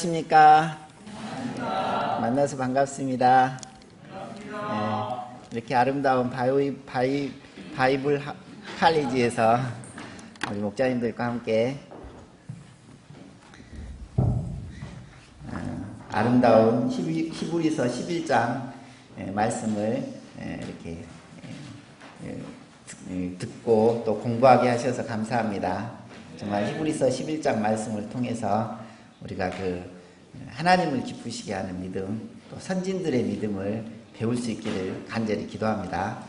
안녕하십니까. 만나서 반갑습니다. 이렇게 아름다운 바이블 칼리지에서 우리 목자님들과 함께 아름다운 히브리서 11장 말씀을 이렇게 듣고 또 공부하게 하셔서 감사합니다. 정말 히브리서 11장 말씀을 통해서 우리가 하나님을 기쁘시게 하는 믿음, 또 선진들의 믿음을 배울 수 있기를 간절히 기도합니다.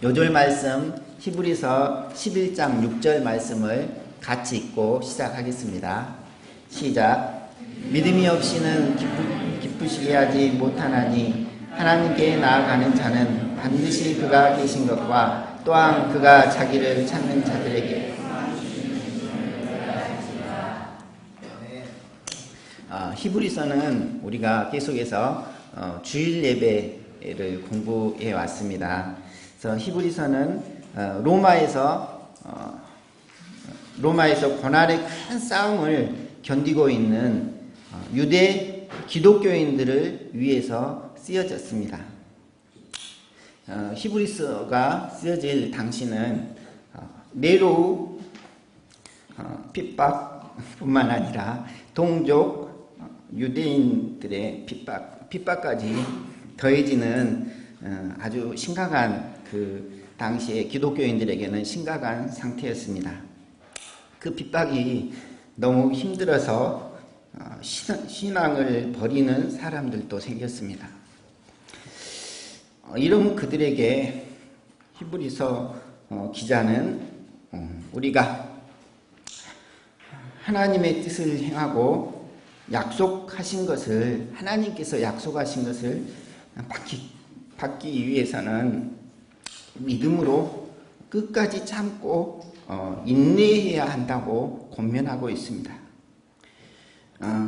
요절 말씀 히브리서 11장 6절 말씀을 같이 읽고 시작하겠습니다. 시작. 믿음이 없이는 기쁘시게 하지 못하나니 하나님께 나아가는 자는 반드시 그가 계신 것과 또한 그가 자기를 찾는 자들에게 히브리서는 우리가 계속해서 주일 예배를 공부해 왔습니다. 그래서 히브리서는 로마에서 고난의 큰 싸움을 견디고 있는 유대 기독교인들을 위해서 쓰여졌습니다. 히브리서가 쓰여질 당시는 네로 핍박뿐만 아니라 동족 유대인들의 핍박까지 더해지는 아주 심각한 당시의 기독교인들에게는 심각한 상태였습니다. 그 핍박이 너무 힘들어서 신앙을 버리는 사람들도 생겼습니다. 이런 그들에게 히브리서 기자는 우리가 하나님의 뜻을 행하고 하나님께서 약속하신 것을 받기 위해서는 믿음으로 끝까지 참고 인내해야 한다고 권면하고 있습니다.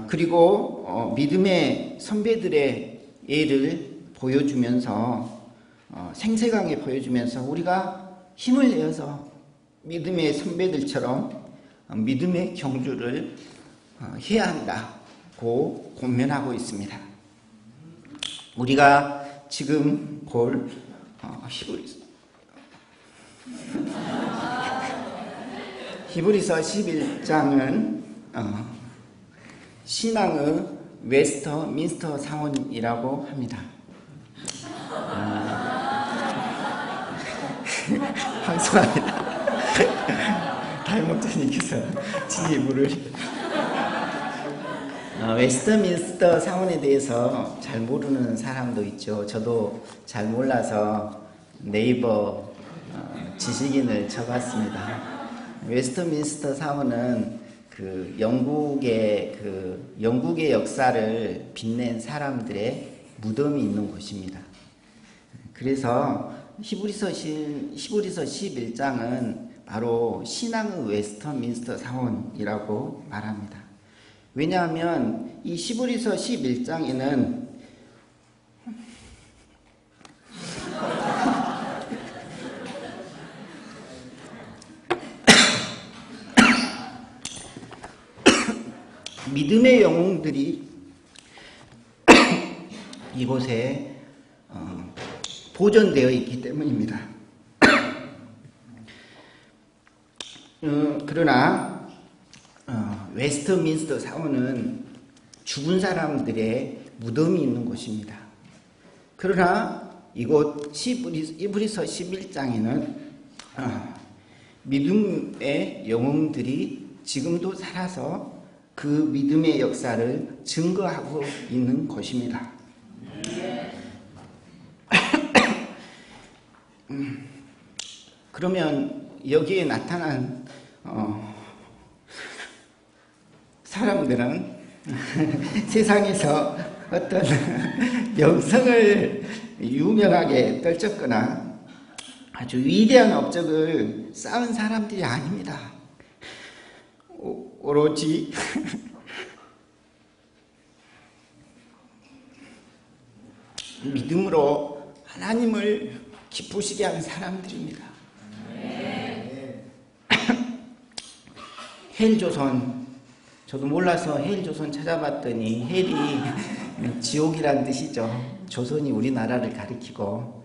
그리고 믿음의 선배들의 예를 보여주면서 생생하게 보여주면서 우리가 힘을 내어서 믿음의 선배들처럼 믿음의 경주를 해야 한다고 권면하고 있습니다. 우리가 지금 볼 히브리서 11장은 신앙의 웨스터민스터 상원이라고 합니다. 황송합니다. 달목자님께서 지혜물을 웨스터민스터 상원에 대해서 잘 모르는 사람도 있죠. 저도 잘 몰라서 네이버 지식인을 쳐봤습니다. 웨스터민스터 상원은 영국의 역사를 빛낸 사람들의 무덤이 있는 곳입니다. 그래서 히브리서 11장은 바로 신앙의 웨스터민스터 상원이라고 말합니다. 왜냐하면 이 히브리서 11장에는 믿음의 영웅들이 이곳에 보존되어 있기 때문입니다. 그러나 웨스트민스터 사원은 죽은 사람들의 무덤이 있는 곳입니다. 그러나 이곳 히브리서 11장에는 믿음의 영웅들이 지금도 살아서 그 믿음의 역사를 증거하고 있는 곳입니다. 그러면 여기에 나타난 사람들은 세상에서 어떤 명성을 유명하게 떨쳤거나 아주 위대한 업적을 쌓은 사람들이 아닙니다. 오로지 믿음으로 하나님을 기쁘시게 하는 사람들입니다. 헬조선 저도 몰라서 헬조선 찾아봤더니 헬이 지옥이란 뜻이죠. 조선이 우리나라를 가리키고,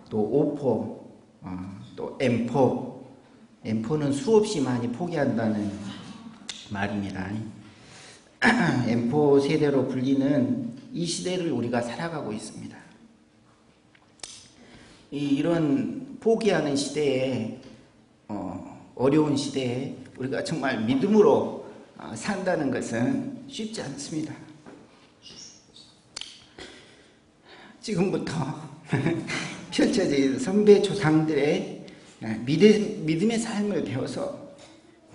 또 오포, 또 엠포는 수없이 많이 포기한다는 말입니다. 엠포 세대로 불리는 이 시대를 우리가 살아가고 있습니다. 이런 포기하는 시대에, 어려운 시대에 우리가 정말 믿음으로 산다는 것은 쉽지 않습니다. 지금부터 펼쳐진 선배 조상들의 믿음의 삶을 배워서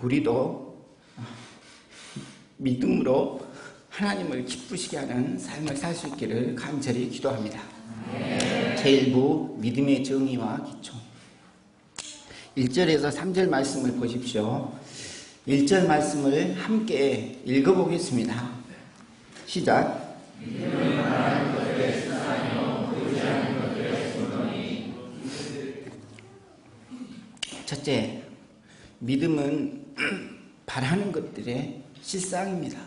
우리도 믿음으로 하나님을 기쁘시게 하는 삶을 살 수 있기를 간절히 기도합니다. 제1부 믿음의 정의와 기초. 1절에서 3절 말씀을 보십시오. 1절 말씀을 함께 읽어보겠습니다. 시작. 첫째, 믿음은 바라는 것들의 실상입니다.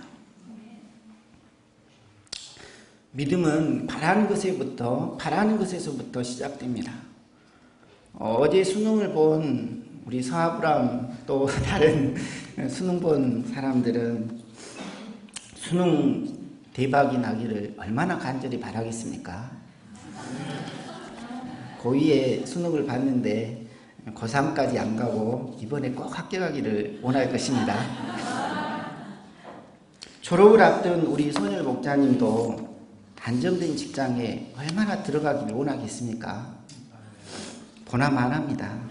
믿음은 바라는 것에서부터 시작됩니다. 어제 수능을 본 우리 서아브람 또 다른 수능 본 사람들은 수능 대박이 나기를 얼마나 간절히 바라겠습니까? 고2에 수능을 봤는데 고3까지 안 가고 이번에 꼭 합격하기를 원할 것입니다. 졸업을 앞둔 우리 손열 목자님도 안정된 직장에 얼마나 들어가기를 원하겠습니까? 보나마나합니다.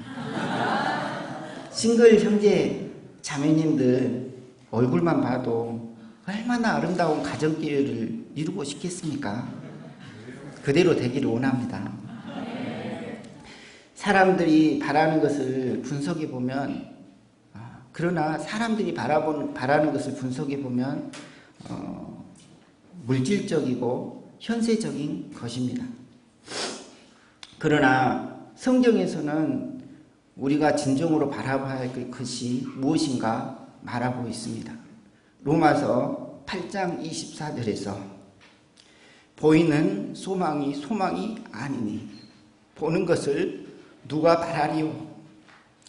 싱글 형제 자매님들 얼굴만 봐도 얼마나 아름다운 가정기회를 이루고 싶겠습니까? 그대로 되기를 원합니다. 사람들이 바라는 것을 분석해 보면, 그러나 사람들이 바라는 것을 분석해 보면 물질적이고 현세적인 것입니다. 그러나 성경에서는 우리가 진정으로 바라봐야 할 것이 무엇인가 말하고 있습니다. 로마서 8장 24절에서 보이는 소망이 아니니 보는 것을 누가 바라리요?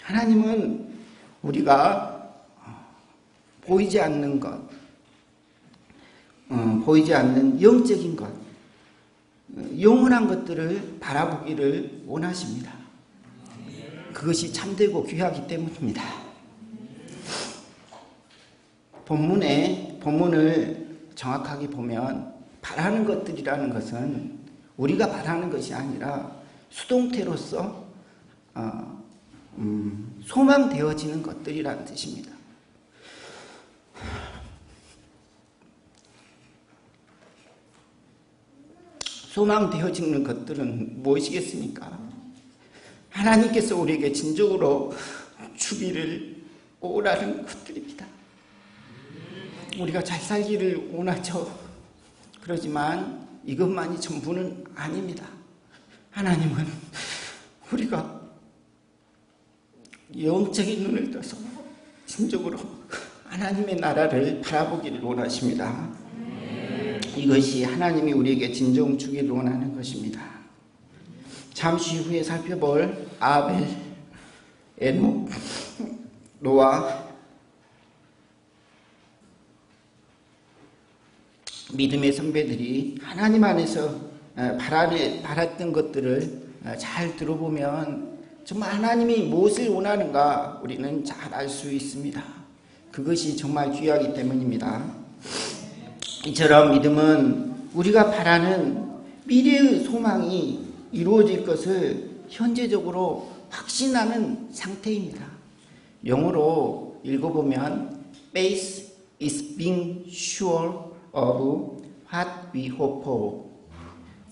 하나님은 우리가 보이지 않는 것, 보이지 않는 영적인 것, 영원한 것들을 바라보기를 원하십니다. 그것이 참되고 귀하기 때문입니다. 본문을 정확하게 보면 바라는 것들이라는 것은 우리가 바라는 것이 아니라 수동태로서 소망되어지는 것들이라는 뜻입니다. 소망되어지는 것들은 무엇이겠습니까? 하나님께서 우리에게 진정으로 주기를 원하는 것들입니다. 우리가 잘 살기를 원하죠. 그러지만 이것만이 전부는 아닙니다. 하나님은 우리가 영적인 눈을 떠서 진정으로 하나님의 나라를 바라보기를 원하십니다. 이것이 하나님이 우리에게 진정 주기를 원하는 것입니다. 잠시 후에 살펴볼 아벨, 에녹, 노아, 믿음의 선배들이 하나님 안에서 바랐던 것들을 잘 들어보면 정말 하나님이 무엇을 원하는가 우리는 잘 알 수 있습니다. 그것이 정말 귀하기 때문입니다. 이처럼 믿음은 우리가 바라는 미래의 소망이 이루어질 것을 현재적으로 확신하는 상태입니다. 영어로 읽어보면 Faith is being sure of what we hope for.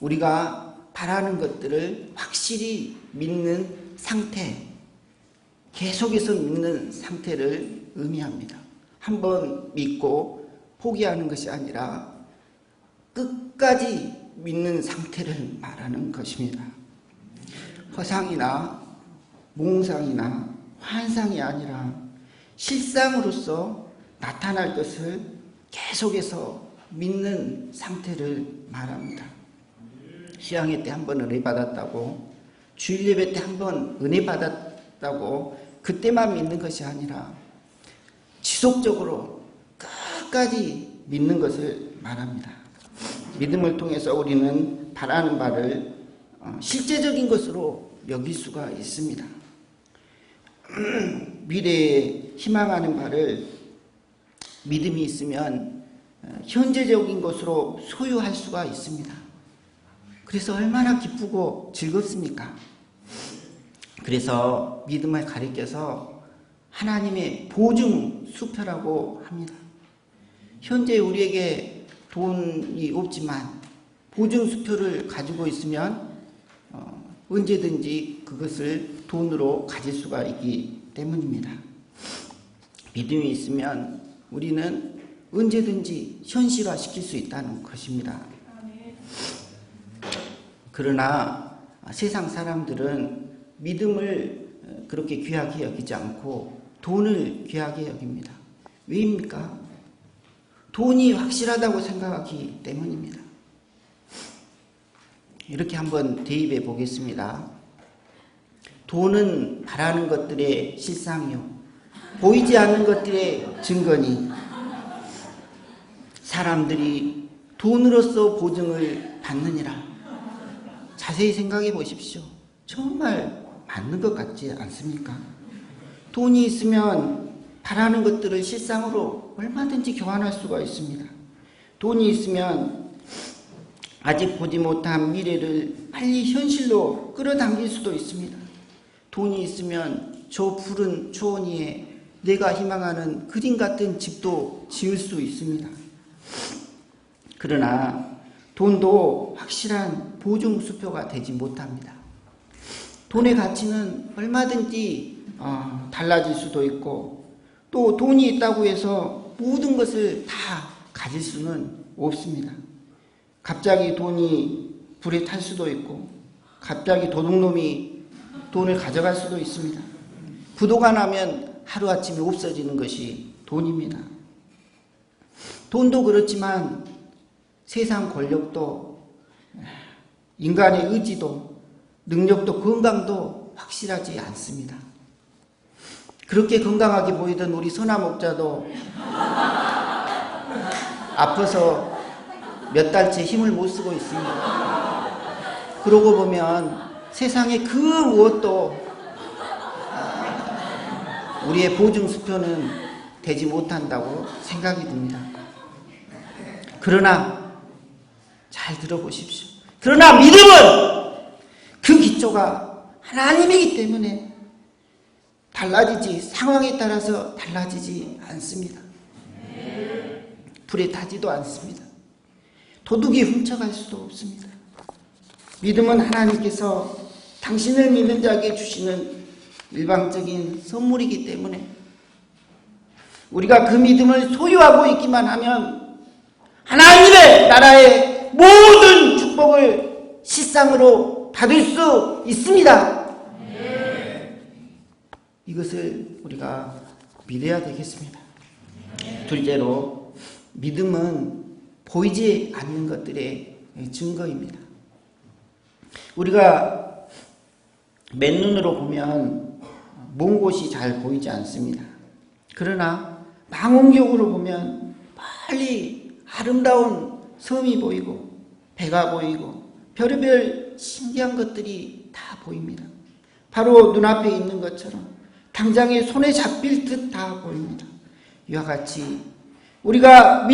우리가 바라는 것들을 확실히 믿는 상태, 계속해서 믿는 상태를 의미합니다. 한번 믿고 포기하는 것이 아니라 끝까지 믿는 상태를 말하는 것입니다. 허상이나 몽상이나 환상이 아니라 실상으로서 나타날 것을 계속해서 믿는 상태를 말합니다. 수양회 때 한 번 은혜 받았다고, 주일 예배 때 한 번 은혜 받았다고 그때만 믿는 것이 아니라 지속적으로 끝까지 믿는 것을 말합니다. 믿음을 통해서 우리는 바라는 바를 실제적인 것으로 여길 수가 있습니다. 미래에 희망하는 바를 믿음이 있으면 현재적인 것으로 소유할 수가 있습니다. 그래서 얼마나 기쁘고 즐겁습니까? 그래서 믿음을 가리켜서 하나님의 보증 수표라고 합니다. 현재 우리에게 돈이 없지만 보증 수표를 가지고 있으면 언제든지 그것을 돈으로 가질 수가 있기 때문입니다. 믿음이 있으면 우리는 언제든지 현실화시킬 수 있다는 것입니다. 그러나 세상 사람들은 믿음을 그렇게 귀하게 여기지 않고 돈을 귀하게 여깁니다. 왜입니까? 돈이 확실하다고 생각하기 때문입니다. 이렇게 한번 대입해 보겠습니다. 돈은 바라는 것들의 실상이요, 보이지 않는 것들의 증거니, 사람들이 돈으로서 보증을 받느니라. 자세히 생각해 보십시오. 정말 맞는 것 같지 않습니까? 돈이 있으면 바라는 것들을 실상으로 얼마든지 교환할 수가 있습니다. 돈이 있으면 아직 보지 못한 미래를 빨리 현실로 끌어당길 수도 있습니다. 돈이 있으면 저 푸른 초원 위에 내가 희망하는 그림 같은 집도 지을 수 있습니다. 그러나 돈도 확실한 보증수표가 되지 못합니다. 돈의 가치는 얼마든지 달라질 수도 있고, 또 돈이 있다고 해서 모든 것을 다 가질 수는 없습니다. 갑자기 돈이 불에 탈 수도 있고, 갑자기 도둑놈이 돈을 가져갈 수도 있습니다. 부도가 나면 하루아침에 없어지는 것이 돈입니다. 돈도 그렇지만 세상 권력도, 인간의 의지도, 능력도, 건강도 확실하지 않습니다. 그렇게 건강하게 보이던 우리 선화 목자도 아파서 몇 달째 힘을 못 쓰고 있습니다. 그러고 보면 세상의 그 무엇도 우리의 보증수표는 되지 못한다고 생각이 듭니다. 그러나 잘 들어보십시오. 그러나 믿음은 그 기초가 하나님이기 때문에 달라지지, 상황에 따라서 달라지지 않습니다. 불에 타지도 않습니다. 도둑이 훔쳐갈 수도 없습니다. 믿음은 하나님께서 당신을 믿는 자에게 주시는 일방적인 선물이기 때문에 우리가 그 믿음을 소유하고 있기만 하면 하나님의 나라의 모든 축복을 실상으로 받을 수 있습니다. 이것을 우리가 믿어야 되겠습니다. 둘째로, 믿음은 보이지 않는 것들의 증거입니다. 우리가 맨눈으로 보면 먼 곳이 잘 보이지 않습니다. 그러나 망원경으로 보면 빨리 아름다운 섬이 보이고 배가 보이고 별의별 신기한 것들이 다 보입니다. 바로 눈앞에 있는 것처럼 당장에 손에 잡힐 듯 다 보입니다. 이와 같이 우리가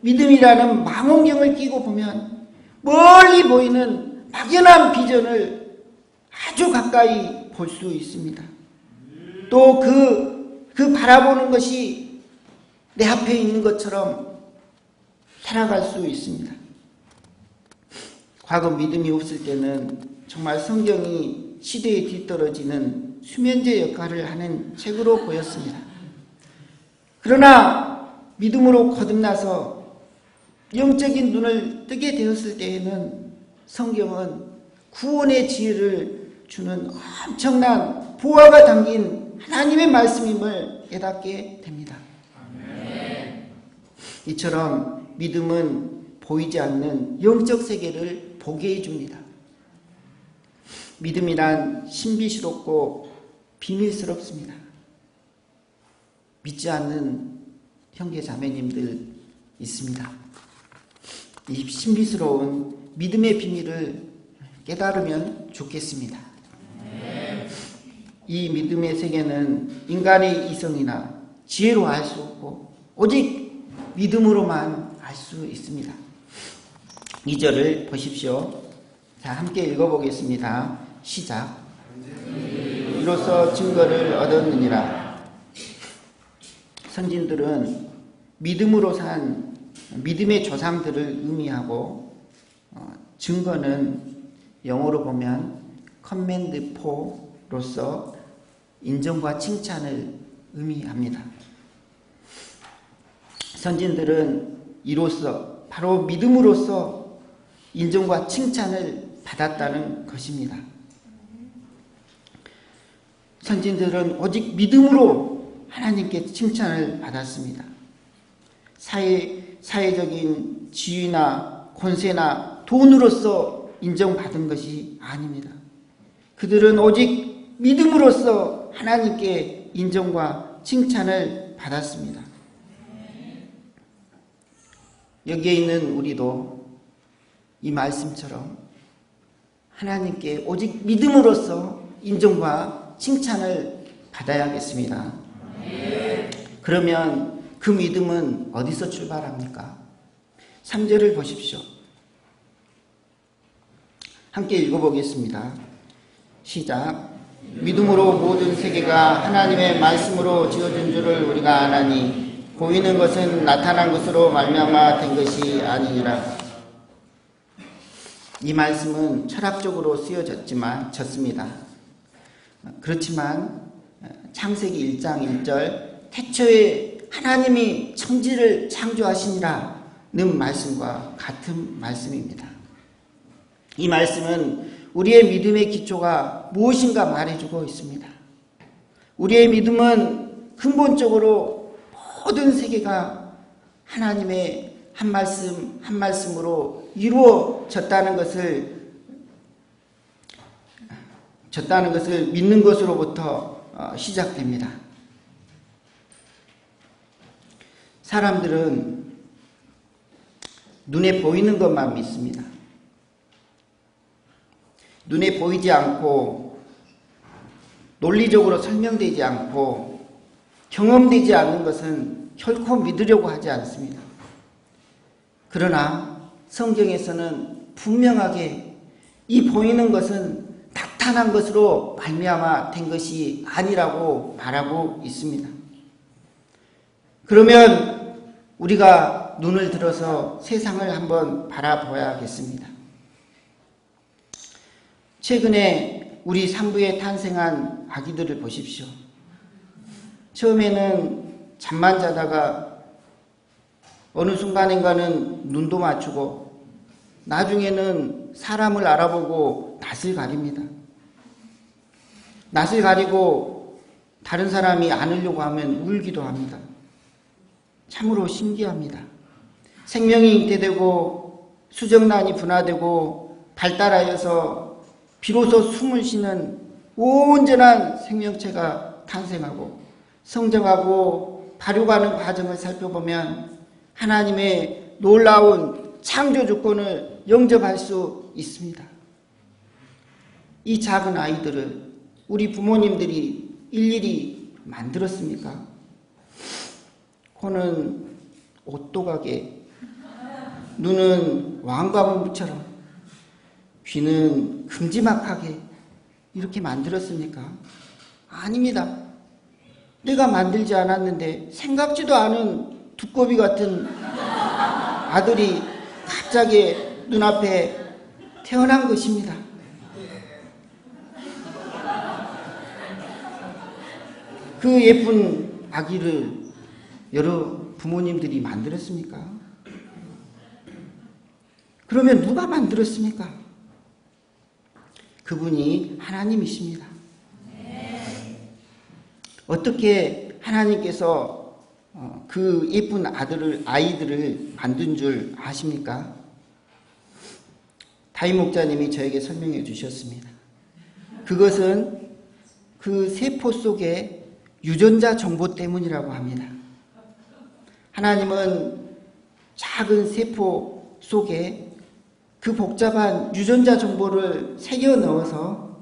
믿음이라는 망원경을 끼고 보면 멀리 보이는 막연한 비전을 아주 가까이 볼 수 있습니다. 또 그 바라보는 것이 내 앞에 있는 것처럼 살아갈 수 있습니다. 과거 믿음이 없을 때는 정말 성경이 시대에 뒤떨어지는 수면제 역할을 하는 책으로 보였습니다. 그러나 믿음으로 거듭나서 영적인 눈을 뜨게 되었을 때에는 성경은 구원의 지혜를 주는 엄청난 보화가 담긴 하나님의 말씀임을 깨닫게 됩니다. 이처럼 믿음은 보이지 않는 영적 세계를 보게 해줍니다. 믿음이란 신비스럽고 비밀스럽습니다. 믿지 않는 형제 자매님들 있습니다. 이 신비스러운 믿음의 비밀을 깨달으면 좋겠습니다. 이 믿음의 세계는 인간의 이성이나 지혜로 알 수 없고 오직 믿음으로만 알 수 있습니다. 2절을 보십시오. 자, 함께 읽어보겠습니다. 시작. 이로써 증거를 얻었느니라. 선진들은 믿음으로 산 믿음의 조상들을 의미하고 증거는 영어로 보면 커맨드 포로서 인정과 칭찬을 의미합니다. 선진들은 이로써 바로 믿음으로써 인정과 칭찬을 받았다는 것입니다. 선진들은 오직 믿음으로 하나님께 칭찬을 받았습니다. 사회적인 지위나 권세나 돈으로서 인정받은 것이 아닙니다. 그들은 오직 믿음으로써 하나님께 인정과 칭찬을 받았습니다. 여기에 있는 우리도 이 말씀처럼 하나님께 오직 믿음으로써 인정과 칭찬을 받아야겠습니다. 그러면 그 믿음은 어디서 출발합니까? 3절을 보십시오. 함께 읽어보겠습니다. 시작. 믿음으로 모든 세계가 하나님의 말씀으로 지어진 줄을 우리가 아나니 보이는 것은 나타난 것으로 말미암아 된 것이 아니니라. 이 말씀은 철학적으로 쓰여졌습니다. 그렇지만 창세기 1장 1절 태초에 하나님이 천지를 창조하시니라는 말씀과 같은 말씀입니다. 이 말씀은 우리의 믿음의 기초가 무엇인가 말해주고 있습니다. 우리의 믿음은 근본적으로 모든 세계가 하나님의 한 말씀 한 말씀으로 이루어졌다는 것을 믿는 것으로부터 시작됩니다. 사람들은 눈에 보이는 것만 믿습니다. 눈에 보이지 않고 논리적으로 설명되지 않고 경험되지 않는 것은 결코 믿으려고 하지 않습니다. 그러나 성경에서는 분명하게 이 보이는 것은 나타난 것으로 말미암아 된 것이 아니라고 말하고 있습니다. 그러면 우리가 눈을 들어서 세상을 한번 바라봐야겠습니다. 최근에 우리 산부에 탄생한 아기들을 보십시오. 처음에는 잠만 자다가 어느 순간인가는 눈도 맞추고 나중에는 사람을 알아보고 낯을 가립니다. 낯을 가리고 다른 사람이 안으려고 하면 울기도 합니다. 참으로 신기합니다. 생명이 잉태되고 수정란이 분화되고 발달하여서 비로소 숨을 쉬는 온전한 생명체가 탄생하고 성장하고 발육하는 과정을 살펴보면 하나님의 놀라운 창조 주권을 영접할 수 있습니다. 이 작은 아이들을 우리 부모님들이 일일이 만들었습니까? 코는 오또가게, 눈은 왕과무처럼, 귀는 큼지막하게 이렇게 만들었습니까? 아닙니다. 내가 만들지 않았는데 생각지도 않은 두꺼비 같은 아들이 갑자기 눈앞에 태어난 것입니다. 그 예쁜 아기를 여러 부모님들이 만들었습니까? 그러면 누가 만들었습니까? 그분이 하나님이십니다. 어떻게 하나님께서 그 예쁜 아이들을 만든 줄 아십니까? 다임 목자님이 저에게 설명해 주셨습니다. 그것은 그 세포 속에 유전자 정보 때문이라고 합니다. 하나님은 작은 세포 속에 그 복잡한 유전자 정보를 새겨 넣어서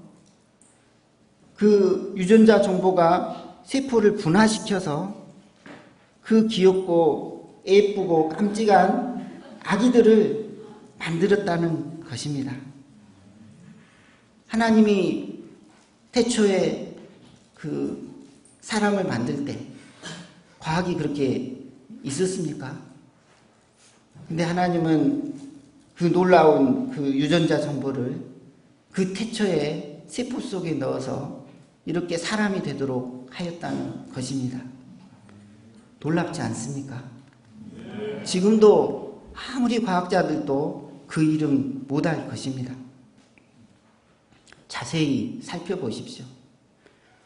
그 유전자 정보가 세포를 분화시켜서 그 귀엽고 예쁘고 깜찍한 아기들을 만들었다는 것입니다. 하나님이 태초에 그 사람을 만들 때 과학이 그렇게 있었습니까? 근데 하나님은 그 놀라운 그 유전자 정보를 그 태초에 세포 속에 넣어서 이렇게 사람이 되도록 하였다는 것입니다. 놀랍지 않습니까? 지금도 아무리 과학자들도 그 이름 못할 것입니다. 자세히 살펴보십시오.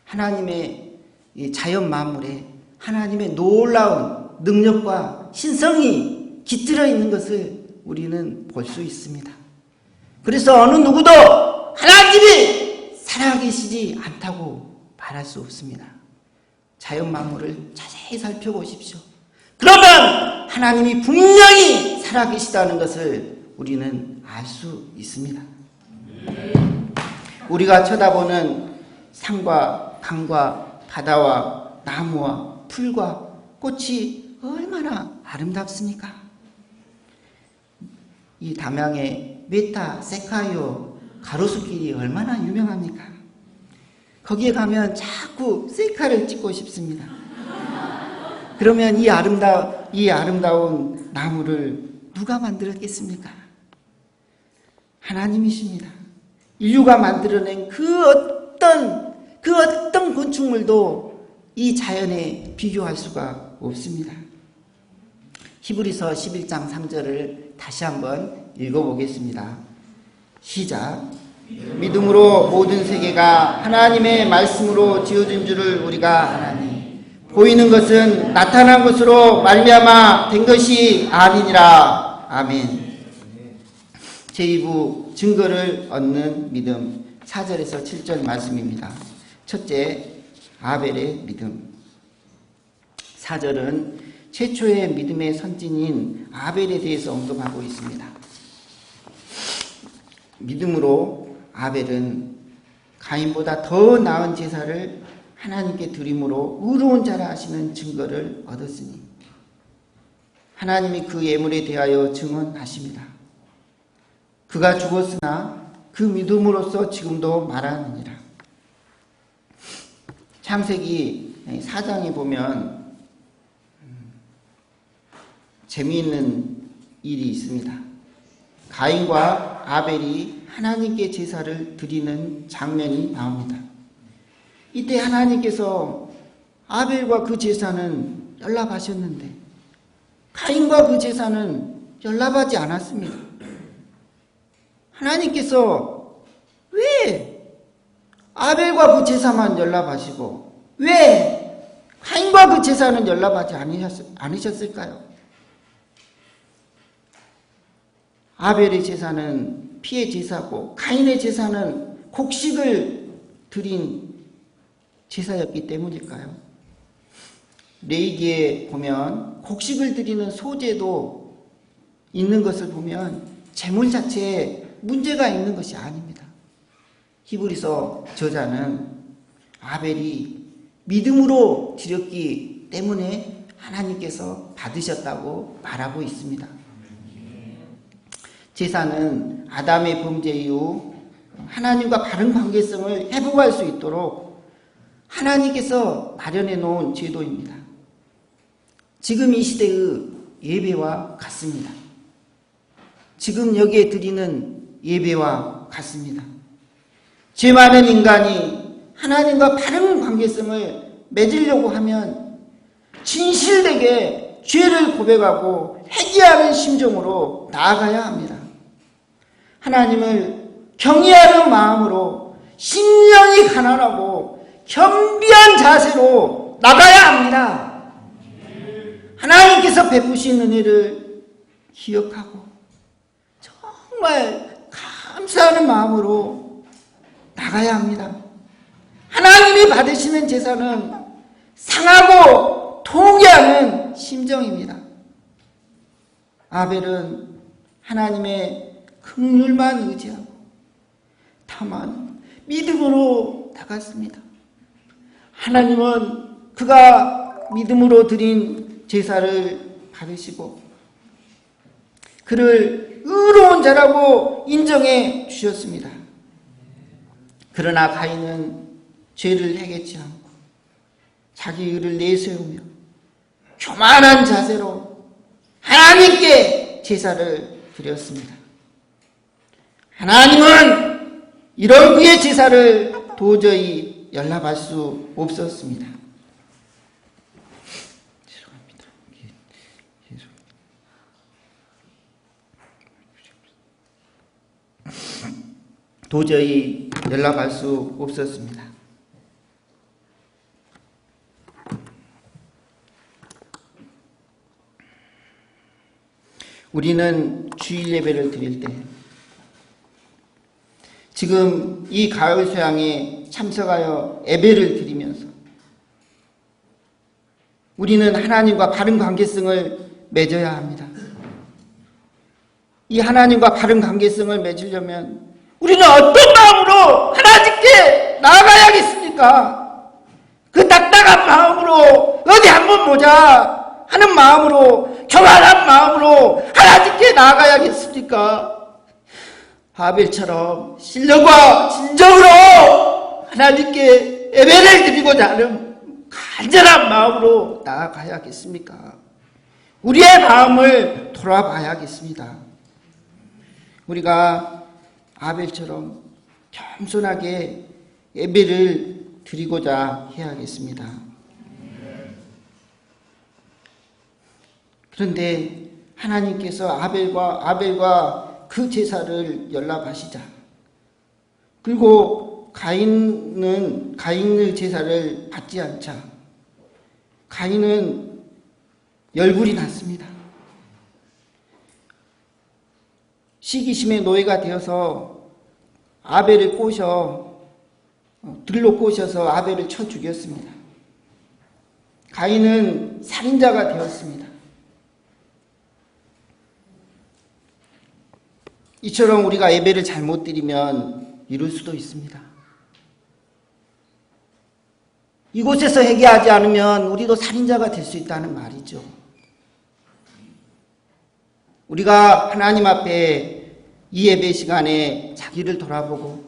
하나님의 이 자연 만물에 하나님의 놀라운 능력과 신성이 깃들어 있는 것을 우리는 볼 수 있습니다. 그래서 어느 누구도 하나님이 살아계시지 않다고 말할 수 없습니다. 자연 만물을 자세히 살펴보십시오. 그러면 하나님이 분명히 살아계시다는 것을 우리는 알 수 있습니다. 우리가 쳐다보는 산과 강과 바다와 나무와 풀과 꽃이 얼마나 아름답습니까? 이 담양의 메타 세카이오 가로수길이 얼마나 유명합니까? 거기에 가면 자꾸 셀카를 찍고 싶습니다. 그러면 이 아름다운 나무를 누가 만들었겠습니까? 하나님이십니다. 인류가 만들어낸 그 어떤 건축물도 이 자연에 비교할 수가 없습니다. 히브리서 11장 3절을 다시 한번 읽어보겠습니다. 시작. 믿음으로 모든 세계가 하나님의 말씀으로 지어진 줄을 우리가 아나니 보이는 것은 나타난 것으로 말미암아 된 것이 아니니라. 아멘. 제2부 증거를 얻는 믿음 4절에서 7절 말씀입니다. 첫째, 아벨의 믿음. 4절은 최초의 믿음의 선진인 아벨에 대해서 언급하고 있습니다. 믿음으로 아벨은 가인보다 더 나은 제사를 하나님께 드림으로 의로운 자라 하시는 증거를 얻었으니 하나님이 그 예물에 대하여 증언하십니다. 그가 죽었으나 그 믿음으로써 지금도 말하느니라. 창세기 4장에 보면 재미있는 일이 있습니다. 가인과 아벨이 하나님께 제사를 드리는 장면이 나옵니다. 이때 하나님께서 아벨과 그 제사는 연락하셨는데 가인과 그 제사는 연락하지 않았습니다. 하나님께서 왜 아벨과 그 제사만 연락하시고 왜 가인과 그 제사는 연락하지 않으셨을까요? 아벨의 제사는 피의 제사고 가인의 제사는 곡식을 드린 제사였기 때문일까요? 레위기에 보면 곡식을 드리는 소제도 있는 것을 보면 제물 자체에 문제가 있는 것이 아닙니다. 히브리서 저자는 아벨이 믿음으로 드렸기 때문에 하나님께서 받으셨다고 말하고 있습니다. 제사는 아담의 범죄 이후 하나님과 바른 관계성을 회복할 수 있도록 하나님께서 마련해 놓은 제도입니다. 지금 이 시대의 예배와 같습니다. 지금 여기에 드리는 예배와 같습니다. 죄 많은 인간이 하나님과 바른 관계성을 맺으려고 하면 진실되게 죄를 고백하고 회개하는 심정으로 나아가야 합니다. 하나님을 경외하는 마음으로 심령이 가난하고 겸비한 자세로 나가야 합니다. 하나님께서 베푸신 은혜를 기억하고 정말 감사하는 마음으로 나가야 합니다. 하나님이 받으시는 제사는 상하고 통회하는 심정입니다. 아벨은 하나님의 긍휼만 의지하고 다만 믿음으로 나갔습니다. 하나님은 그가 믿음으로 드린 제사를 받으시고 그를 의로운 자라고 인정해 주셨습니다. 그러나 가인은 죄를 행했지 않고 자기 의를 내세우며 교만한 자세로 하나님께 제사를 드렸습니다. 하나님은 이런 그의 제사를 도저히 연락할 수 없었습니다. 도저히 연락할 수 없었습니다. 우리는 주일 예배를 드릴 때 지금 이 가을 소양에 참석하여 예배를 드리면서 우리는 하나님과 바른 관계성을 맺어야 합니다. 이 하나님과 바른 관계성을 맺으려면 우리는 어떤 마음으로 하나님께 나아가야겠습니까? 그 딱딱한 마음으로 어디 한번 보자 하는 마음으로 교만한 마음으로 하나님께 나아가야겠습니까? 아벨처럼 신령과 진정으로 하나님께 예배를 드리고자 하는 간절한 마음으로 나아가야겠습니까? 우리의 마음을 돌아봐야겠습니다. 우리가 아벨처럼 겸손하게 예배를 드리고자 해야겠습니다. 그런데 하나님께서 아벨과 그 제사를 연락하시자. 그리고 가인의 제사를 받지 않자. 가인은 열불이 났습니다. 시기심의 노예가 되어서 아벨을 들로 꼬셔서 아벨을 쳐 죽였습니다. 가인은 살인자가 되었습니다. 이처럼 우리가 예배를 잘못 드리면 이룰 수도 있습니다. 이곳에서 회개하지 않으면 우리도 살인자가 될 수 있다는 말이죠. 우리가 하나님 앞에 이 예배 시간에 자기를 돌아보고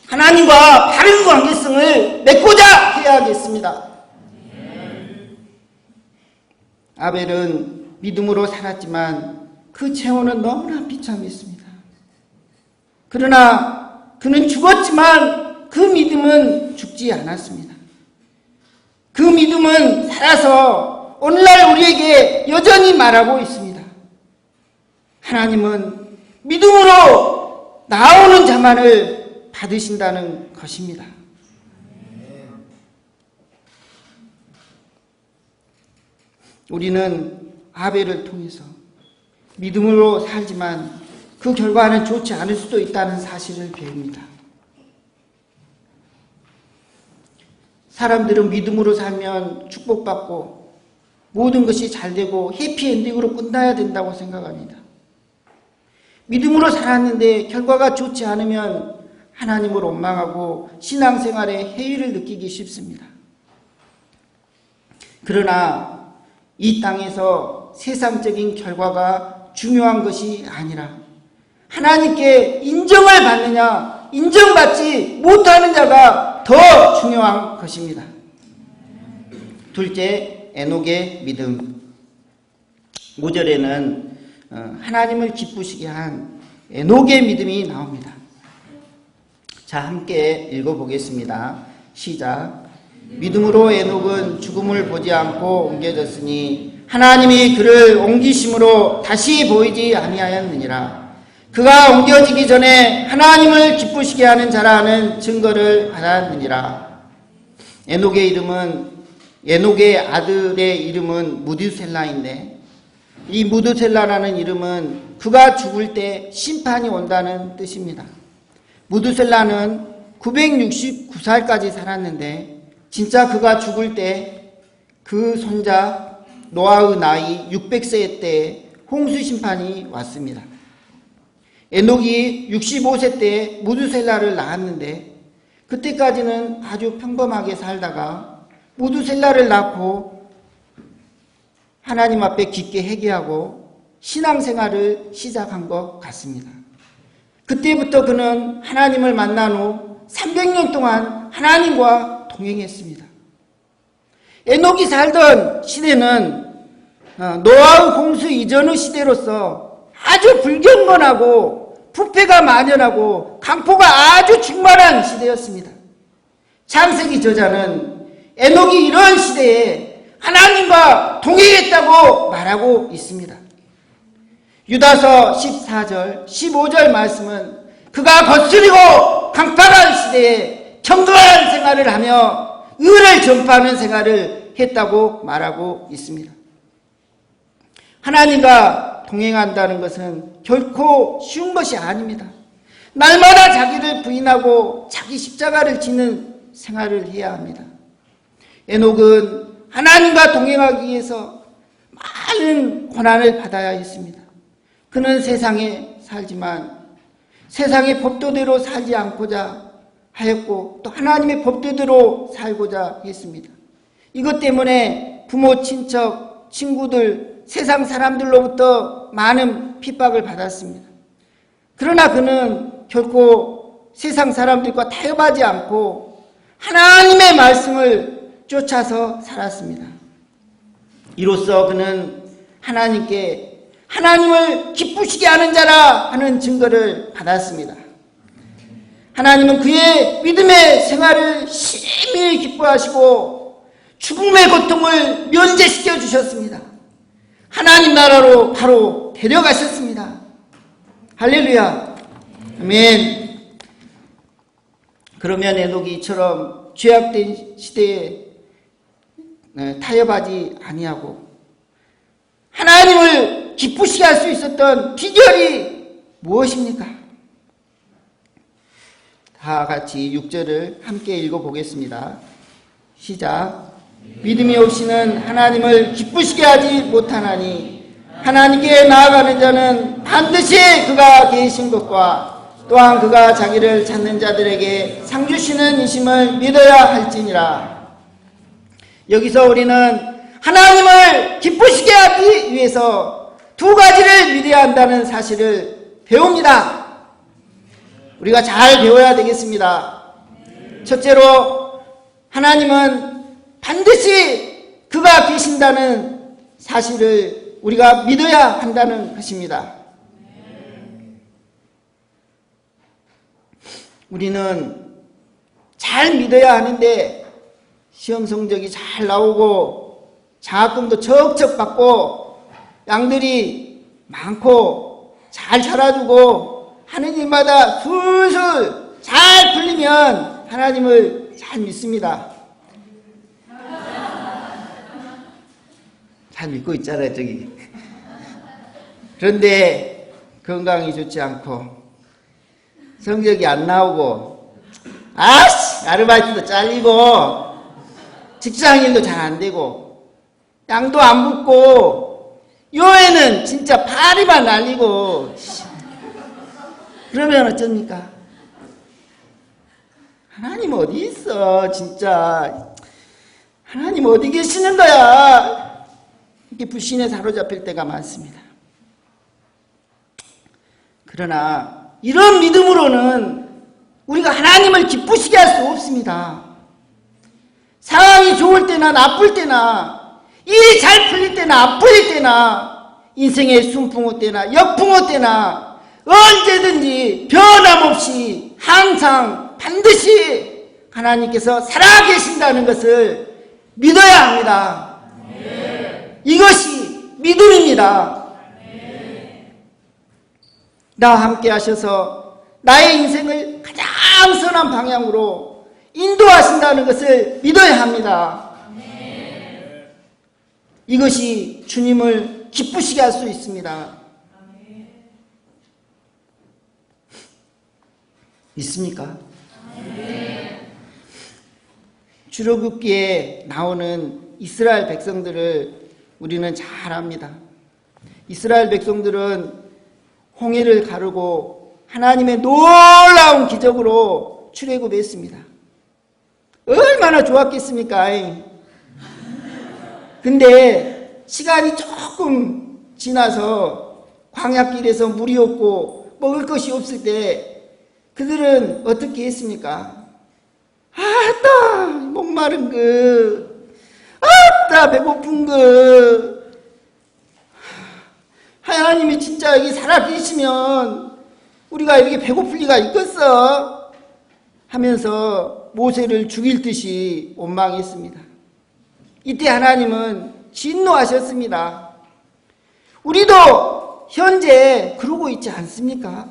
하나님과 바른 관계성을 맺고자 해야겠습니다. 아벨은 믿음으로 살았지만 그 체온은 너무나 비참했습니다. 그러나 그는 죽었지만 그 믿음은 죽지 않았습니다. 그 믿음은 살아서 오늘날 우리에게 여전히 말하고 있습니다. 하나님은 믿음으로 나오는 자만을 받으신다는 것입니다. 우리는 아벨을 통해서 믿음으로 살지만 그 결과는 좋지 않을 수도 있다는 사실을 배웁니다. 사람들은 믿음으로 살면 축복받고 모든 것이 잘되고 해피엔딩으로 끝나야 된다고 생각합니다. 믿음으로 살았는데 결과가 좋지 않으면 하나님을 원망하고 신앙생활에 해이를 느끼기 쉽습니다. 그러나 이 땅에서 세상적인 결과가 중요한 것이 아니라 하나님께 인정을 받느냐 인정받지 못하는 자가 더 중요한 것입니다. 둘째, 에녹의 믿음. 5절에는 하나님을 기쁘시게 한 에녹의 믿음이 나옵니다. 자, 함께 읽어보겠습니다. 시작. 믿음으로 에녹은 죽음을 보지 않고 옮겨졌으니 하나님이 그를 옮기심으로 다시 보이지 아니하였느니라. 그가 옮겨지기 전에 하나님을 기쁘시게 하는 자라는 증거를 받았느니라. 에녹의 이름은 에녹의 아들의 이름은 무드셀라인데, 이 무드셀라라는 이름은 그가 죽을 때 심판이 온다는 뜻입니다. 무드셀라는 969살까지 살았는데, 진짜 그가 죽을 때 그 손자 노아의 나이 600세 때 홍수 심판이 왔습니다. 에녹이 65세 때 무드셀라를 낳았는데, 그때까지는 아주 평범하게 살다가 무드셀라를 낳고 하나님 앞에 깊게 회개하고 신앙생활을 시작한 것 같습니다. 그때부터 그는 하나님을 만난 후 300년 동안 하나님과 동행했습니다. 에녹이 살던 시대는 노아의 홍수 이전의 시대로서 아주 불경건하고 부패가 만연하고 강포가 아주 충만한 시대였습니다. 창세기 저자는 에녹이 이런 시대에 하나님과 동행했다고 말하고 있습니다. 유다서 14절, 15절 말씀은 그가 거스리고 강팍한 시대에 경건한 생활을 하며 의를 전파하는 생활을 했다고 말하고 있습니다. 하나님과 동행한다는 것은 결코 쉬운 것이 아닙니다. 날마다 자기를 부인하고 자기 십자가를 지는 생활을 해야 합니다. 에녹은 하나님과 동행하기 위해서 많은 고난을 받아야 했습니다. 그는 세상에 살지만 세상의 법도대로 살지 않고자 하였고, 또 하나님의 법도대로 살고자 했습니다. 이것 때문에 부모, 친척, 친구들, 세상 사람들로부터 많은 핍박을 받았습니다. 그러나 그는 결코 세상 사람들과 타협하지 않고 하나님의 말씀을 쫓아서 살았습니다. 이로써 그는 하나님께 하나님을 기쁘시게 하는 자라 하는 증거를 받았습니다. 하나님은 그의 믿음의 생활을 심히 기뻐하시고 죽음의 고통을 면제시켜 주셨습니다. 하나님 나라로 바로 데려가셨습니다. 할렐루야. 아멘. 그러면 에녹이 이처럼 죄악된 시대에 타협하지 아니하고 하나님을 기쁘시게 할 수 있었던 비결이 무엇입니까? 다 같이 6절을 함께 읽어보겠습니다. 시작. 믿음이 없이는 하나님을 기쁘시게 하지 못하나니 하나님께 나아가는 자는 반드시 그가 계신 것과 또한 그가 자기를 찾는 자들에게 상 주시는 이심을 믿어야 할지니라. 여기서 우리는 하나님을 기쁘시게 하기 위해서 두 가지를 믿어야 한다는 사실을 배웁니다. 우리가 잘 배워야 되겠습니다. 첫째로 하나님은 반드시 그가 계신다는 사실을 우리가 믿어야 한다는 것입니다. 우리는 잘 믿어야 하는데 시험 성적이 잘 나오고 장학금도 척척 받고 양들이 많고 잘 자라주고 하는 일마다 술술 잘 풀리면 하나님을 잘 믿습니다. 잘 믿고 있잖아요, 저기. 그런데 건강이 좋지 않고 성적이 안 나오고 아르바이트도 잘리고 직장일도 잘 안 되고 양도 안 붙고 요에는 진짜 파리만 날리고 그러면 어쩝니까? 하나님 어디 있어? 진짜 하나님 어디 계시는 거야? 이렇게 불신에 사로잡힐 때가 많습니다. 그러나 이런 믿음으로는 우리가 하나님을 기쁘시게 할 수 없습니다. 상황이 좋을 때나 나쁠 때나 일이 잘 풀릴 때나 안 풀릴 때나 인생의 순풍호 때나 역풍호 때나 언제든지 변함없이 항상 반드시 하나님께서 살아계신다는 것을 믿어야 합니다. 이것이 믿음입니다. 나와 함께 하셔서 나의 인생을 가장 선한 방향으로 인도하신다는 것을 믿어야 합니다. 이것이 주님을 기쁘시게 할 수 있습니다. 믿습니까? 출애굽기에 나오는 이스라엘 백성들을 우리는 잘 압니다. 이스라엘 백성들은 홍해를 가르고 하나님의 놀라운 기적으로 출애굽했습니다. 얼마나 좋았겠습니까? 근데 시간이 조금 지나서 광야길에서 물이 없고 먹을 것이 없을 때 그들은 어떻게 했습니까? 아따 목마른 아따 배고픈 하나님이 진짜 여기 살아계시면 우리가 이렇게 배고플 리가 있겠어? 하면서 모세를 죽일 듯이 원망했습니다. 이때 하나님은 진노하셨습니다. 우리도 현재 그러고 있지 않습니까?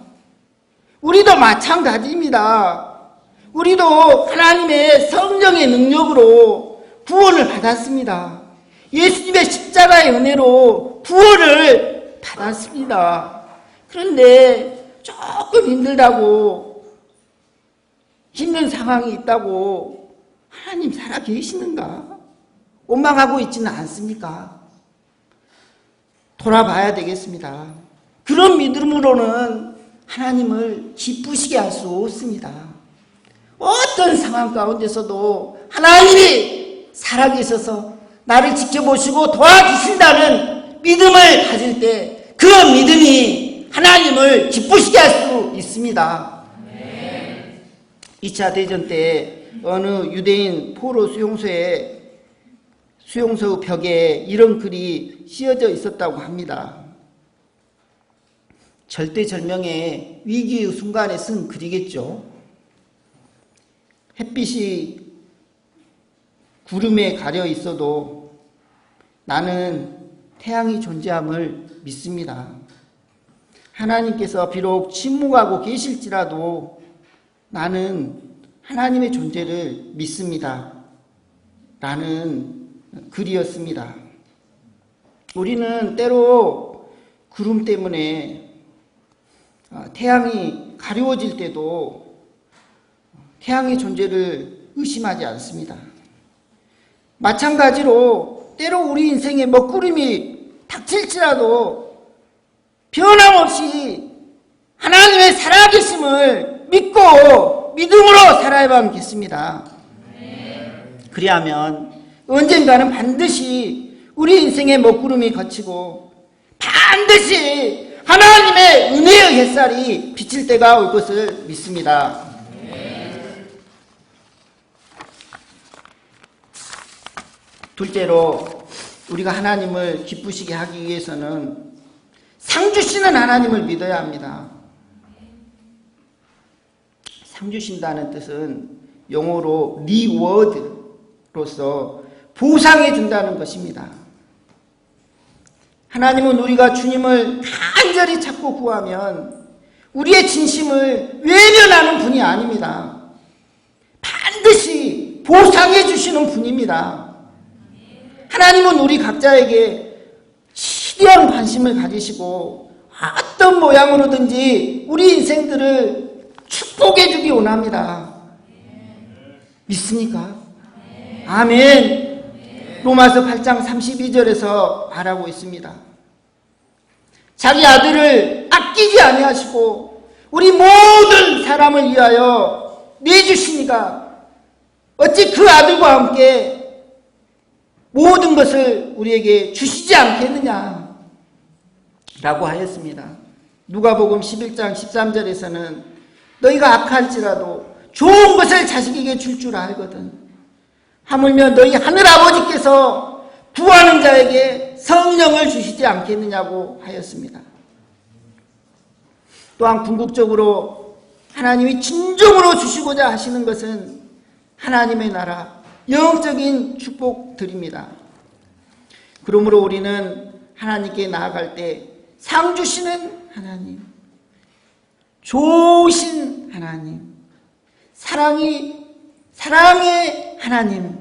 우리도 마찬가지입니다. 우리도 하나님의 성령의 능력으로 구원을 받았습니다. 예수님의 십자가의 은혜로 구원을 받았습니다. 그런데 조금 힘들다고, 힘든 상황이 있다고 하나님 살아 계시는가? 원망하고 있지는 않습니까? 돌아봐야 되겠습니다. 그런 믿음으로는 하나님을 기쁘시게 할 수 없습니다. 어떤 상황 가운데서도 하나님이 살아계셔서 나를 지켜보시고 도와주신다는 믿음을 가질 때 그 믿음이 하나님을 기쁘시게 할 수 있습니다. 2차 대전 때 어느 유대인 포로 수용소 벽에 이런 글이 씌어져 있었다고 합니다. 절대절명의 위기의 순간에 쓴 글이겠죠. 햇빛이 구름에 가려 있어도 나는 태양이 존재함을 믿습니다. 하나님께서 비록 침묵하고 계실지라도 나는 하나님의 존재를 믿습니다. 라는 글이었습니다. 우리는 때로 구름 때문에 태양이 가려워질 때도 태양의 존재를 의심하지 않습니다. 마찬가지로 때로 우리 인생에 먹구름이 닥칠지라도 변함없이 하나님의 살아계심을 믿고 믿음으로 살아야겠습니다. 그리하면 언젠가는 반드시 우리 인생의 먹구름이 거치고 반드시 하나님의 은혜의 햇살이 비칠 때가 올 것을 믿습니다. 둘째로 우리가 하나님을 기쁘시게 하기 위해서는 상 주시는 하나님을 믿어야 합니다. 상 주신다는 뜻은 영어로 리워드로서 보상해 준다는 것입니다. 하나님은 우리가 주님을 간절히 찾고 구하면 우리의 진심을 외면하는 분이 아닙니다. 반드시 보상해 주시는 분입니다. 하나님은 우리 각자에게 시대한 관심을 가지시고 어떤 모양으로든지 우리 인생들을 축복해 주기 원합니다. 믿습니까? 아멘. 로마서 8장 32절에서 말하고 있습니다. 자기 아들을 아끼지 아니하시고 우리 모든 사람을 위하여 내주시니까 어찌 그 아들과 함께 모든 것을 우리에게 주시지 않겠느냐 라고 하였습니다. 누가복음 11장 13절에서는 너희가 악할지라도 좋은 것을 자식에게 줄 줄 알거든 하물며 너희 하늘아버지께서 구하는 자에게 성령을 주시지 않겠느냐고 하였습니다. 또한 궁극적으로 하나님이 진정으로 주시고자 하시는 것은 하나님의 나라 영적인 축복들입니다. 그러므로 우리는 하나님께 나아갈 때 상 주시는 하나님, 좋으신 하나님, 사랑의 하나님을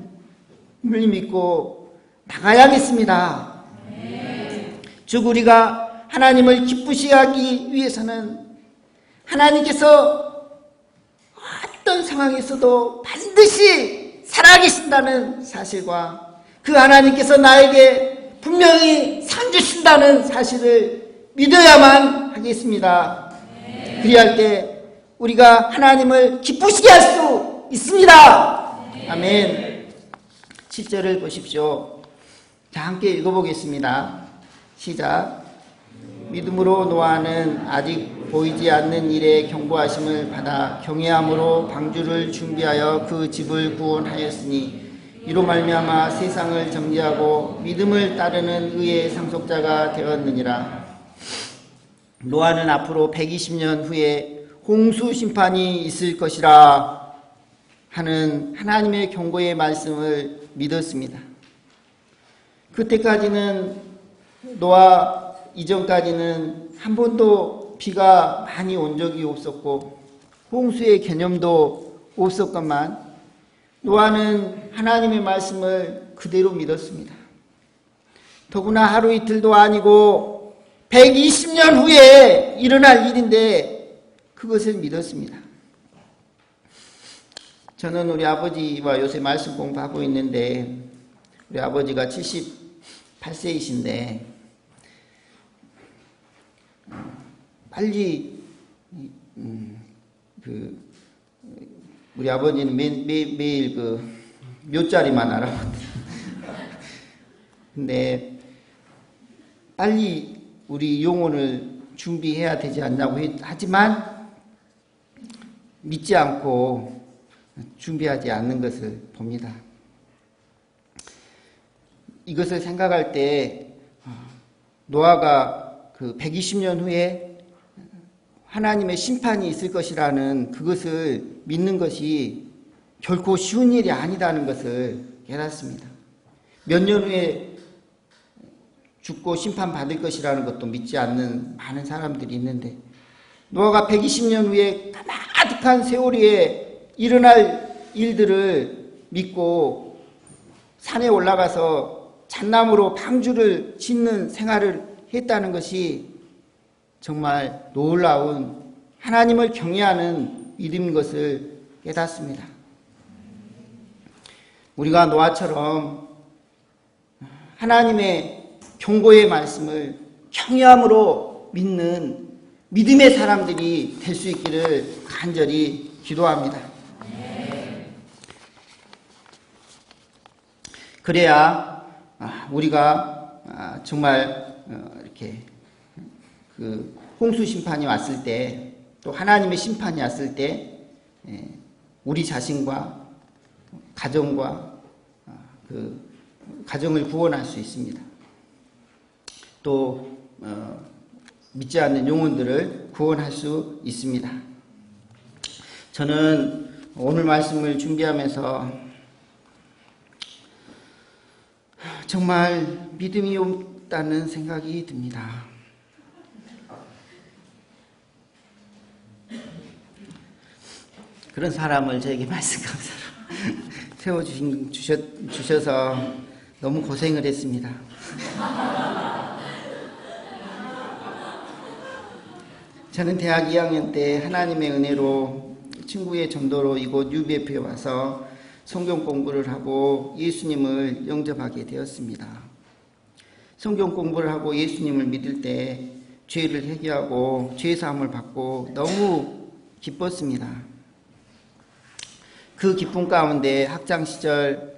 믿고 나가야겠습니다. 즉 우리가 하나님을 기쁘시게 하기 위해서는 하나님께서 어떤 상황에서도 반드시 살아계신다는 사실과 그 하나님께서 나에게 분명히 상 주신다는 사실을 믿어야만 하겠습니다. 그리할 때 우리가 하나님을 기쁘시게 할 수 있습니다. 아멘. 7절을 보십시오. 자, 함께 읽어보겠습니다. 시작. 믿음으로 노아는 아직 보이지 않는 일에 경고하심을 받아 경외함으로 방주를 준비하여 그 집을 구원하였으니 이로 말미암아 세상을 정죄하고 믿음을 따르는 의의 상속자가 되었느니라. 노아는 앞으로 120년 후에 홍수 심판이 있을 것이라 하는 하나님의 경고의 말씀을 믿었습니다. 그때까지는 노아 이전까지는 한 번도 비가 많이 온 적이 없었고 홍수의 개념도 없었건만 노아는 하나님의 말씀을 그대로 믿었습니다. 더구나 하루 이틀도 아니고 120년 후에 일어날 일인데 그것을 믿었습니다. 저는 우리 아버지와 요새 말씀 공부하고 있는데 우리 아버지가 78세이신데 빨리 우리 아버지는 매일 그 묘자리만 알아봤거든요. 근데 빨리 우리 영혼을 준비해야 되지 않냐고 하지만 믿지 않고 준비하지 않는 것을 봅니다. 이것을 생각할 때 노아가 그 120년 후에 하나님의 심판이 있을 것이라는 그것을 믿는 것이 결코 쉬운 일이 아니다는 것을 깨닫습니다. 몇 년 후에 죽고 심판받을 것이라는 것도 믿지 않는 많은 사람들이 있는데 노아가 120년 후에 까마득한 세월에 일어날 일들을 믿고 산에 올라가서 잣나무로 방주를 짓는 생활을 했다는 것이 정말 놀라운 하나님을 경외하는 믿음인 것을 깨닫습니다. 우리가 노아처럼 하나님의 경고의 말씀을 경외함으로 믿는 믿음의 사람들이 될 수 있기를 간절히 기도합니다. 그래야 우리가 정말 이렇게 그 홍수 심판이 왔을 때 또 하나님의 심판이 왔을 때 우리 자신과 가정과 그 가정을 구원할 수 있습니다. 또 믿지 않는 영혼들을 구원할 수 있습니다. 저는 오늘 말씀을 준비하면서 정말 믿음이 없다는 생각이 듭니다. 그런 사람을 저에게 말씀 감사로 세워주셔서 너무 고생을 했습니다. 저는 대학 2학년 때 하나님의 은혜로 친구의 전도로 이곳 UBF에 와서 성경 공부를 하고 예수님을 영접하게 되었습니다. 성경 공부를 하고 예수님을 믿을 때 죄를 회개하고 죄사함을 받고 너무 기뻤습니다. 그 기쁨 가운데 학창 시절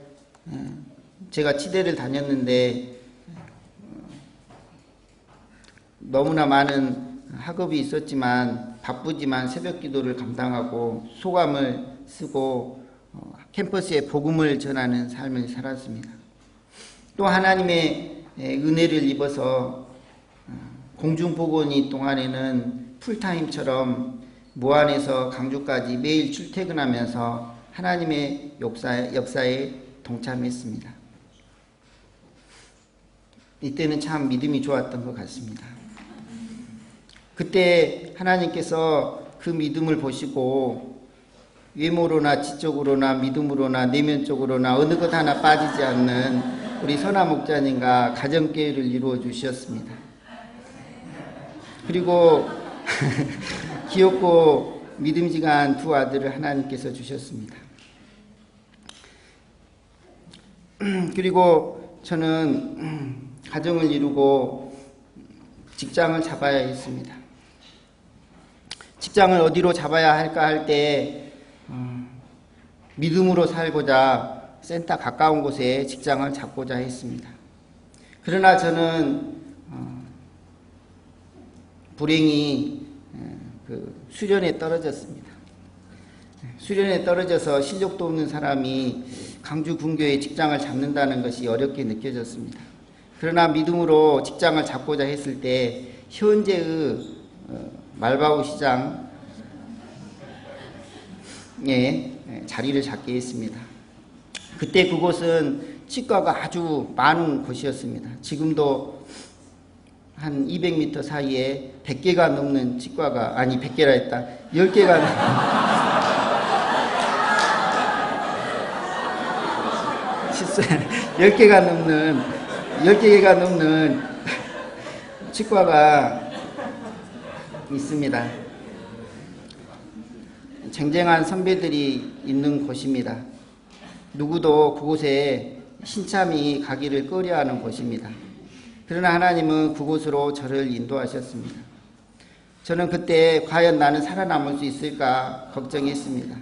제가 치대를 다녔는데 너무나 많은 학업이 있었지만 바쁘지만 새벽 기도를 감당하고 소감을 쓰고 캠퍼스에 복음을 전하는 삶을 살았습니다. 또 하나님의 은혜를 입어서 공중보건이 동안에는 풀타임처럼 무안에서 강주까지 매일 출퇴근하면서 하나님의 역사에 동참했습니다. 이때는 참 믿음이 좋았던 것 같습니다. 그때 하나님께서 그 믿음을 보시고 외모로나 지적으로나 믿음으로나 내면적으로나 어느 것 하나 빠지지 않는 우리 선아 목자님과 가정교회를 이루어 주셨습니다. 그리고 귀엽고 믿음직한 두 아들을 하나님께서 주셨습니다. 그리고 저는 가정을 이루고 직장을 잡아야 했습니다. 직장을 어디로 잡아야 할까 할 때 믿음으로 살고자 센터 가까운 곳에 직장을 잡고자 했습니다. 그러나 저는 불행히 수련에 떨어졌습니다. 수련에 떨어져서 실력도 없는 사람이 강주 분교에 직장을 잡는다는 것이 어렵게 느껴졌습니다. 그러나 믿음으로 직장을 잡고자 했을 때 현재의 말바우 시장에 자리를 잡게 했습니다. 그때 그곳은 치과가 아주 많은 곳이었습니다. 지금도 한 200m 사이에 100개가 넘는 치과가, 아니 100개라 했다, 10개가 10개가 넘는 치과가 있습니다. 쟁쟁한 선배들이 있는 곳입니다. 누구도 그곳에 신참이 가기를 꺼려하는 곳입니다. 그러나 하나님은 그곳으로 저를 인도하셨습니다. 저는 그때 과연 나는 살아남을 수 있을까 걱정했습니다.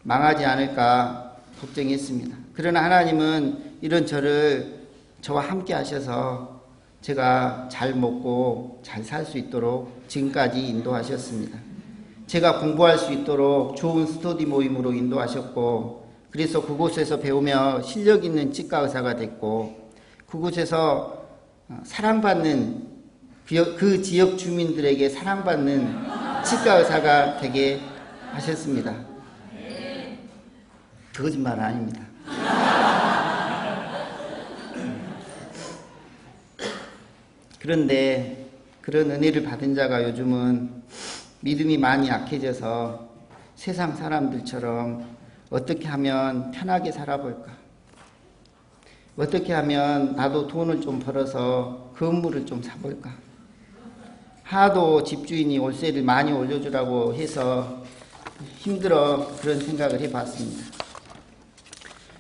망하지 않을까 걱정했습니다. 그러나 하나님은 이런 저와 함께 하셔서 제가 잘 먹고 잘 살 수 있도록 지금까지 인도하셨습니다. 제가 공부할 수 있도록 좋은 스터디 모임으로 인도하셨고, 그래서 그곳에서 배우며 실력 있는 치과 의사가 됐고, 그곳에서 사랑받는 그 지역 주민들에게 사랑받는 치과 의사가 되게 하셨습니다. 그 거짓말은 아닙니다. 그런데 그런 은혜를 받은 자가 요즘은 믿음이 많이 약해져서 세상 사람들처럼 어떻게 하면 편하게 살아볼까? 어떻게 하면 나도 돈을 좀 벌어서 건물을 좀 사볼까? 하도 집주인이 월세를 많이 올려주라고 해서 힘들어 그런 생각을 해봤습니다.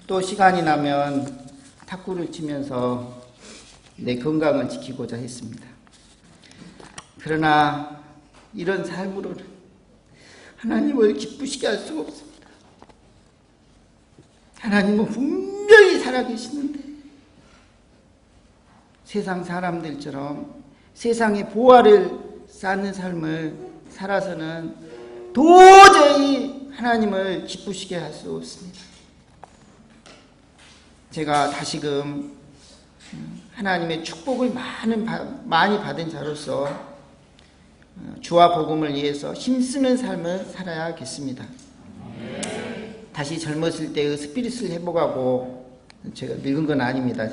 또 시간이 나면 탁구를 치면서 내 건강을 지키고자 했습니다. 그러나 이런 삶으로는 하나님을 기쁘시게 할 수가 없습니다. 하나님은 분명히 살아계시는데 세상 사람들처럼 세상의 보화를 쌓는 삶을 살아서는 도저히 하나님을 기쁘시게 할 수 없습니다. 제가 다시금 하나님의 축복을 많이 받은 자로서 주와 복음을 위해서 힘쓰는 삶을 살아야겠습니다. 다시 젊었을 때의 스피릿을 회복하고, 제가 늙은 건 아닙니다.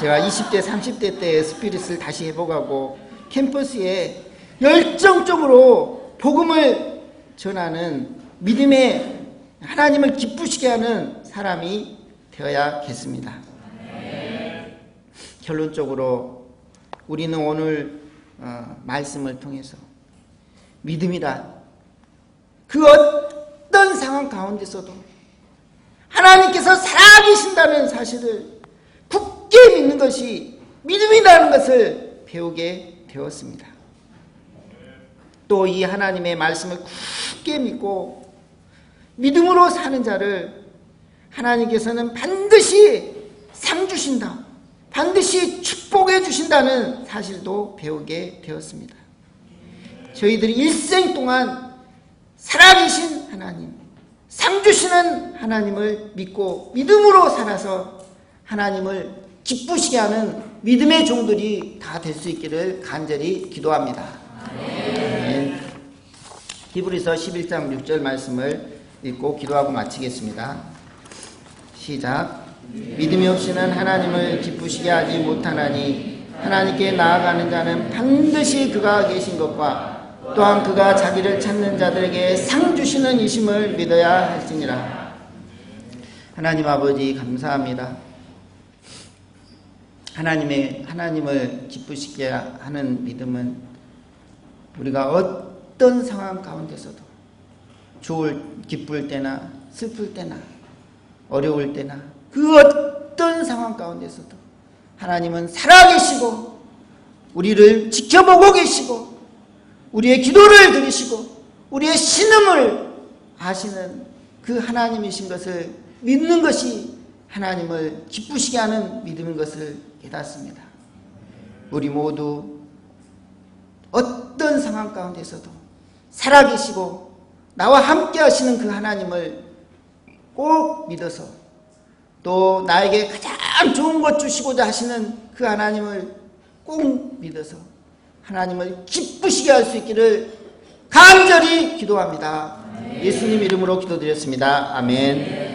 제가 20대 30대 때의 스피릿을 다시 회복하고 캠퍼스에 열정적으로 복음을 전하는 믿음의 하나님을 기쁘시게 하는 사람이 되어야겠습니다. 결론적으로 우리는 오늘 말씀을 통해서 믿음이란 그 어떤 상황 가운데서도 하나님께서 살아계신다는 사실을 굳게 믿는 것이 믿음이라는 것을 배우게 되었습니다. 또 이 하나님의 말씀을 굳게 믿고 믿음으로 사는 자를 하나님께서는 반드시 상 주신다, 반드시 축복해 주신다는 사실도 배우게 되었습니다. 저희들이 일생 동안 살아계신 하나님, 상 주시는 하나님을 믿고 믿음으로 살아서 하나님을 기쁘시게 하는 믿음의 종들이 다 될 수 있기를 간절히 기도합니다. 아멘. 히브리서 11장 6절 말씀을 읽고 기도하고 마치겠습니다. 시작. 믿음이 없이는 하나님을 기쁘시게 하지 못하나니 하나님께 나아가는 자는 반드시 그가 계신 것과 또한 그가 자기를 찾는 자들에게 상 주시는 이심을 믿어야 할지니라. 하나님 아버지 감사합니다. 하나님을 기쁘시게 하는 믿음은 우리가 어떤 상황 가운데서도 기쁠 때나 슬플 때나 어려울 때나 그 어떤 상황 가운데서도 하나님은 살아계시고 우리를 지켜보고 계시고 우리의 기도를 들으시고 우리의 신음을 아시는 그 하나님이신 것을 믿는 것이 하나님을 기쁘시게 하는 믿음인 것을 깨닫습니다. 우리 모두 어떤 상황 가운데서도 살아계시고 나와 함께 하시는 그 하나님을 꼭 믿어서 또 나에게 가장 좋은 것 주시고자 하시는 그 하나님을 꼭 믿어서 하나님을 기쁘시게 할 수 있기를 간절히 기도합니다. 예수님 이름으로 기도드렸습니다. 아멘.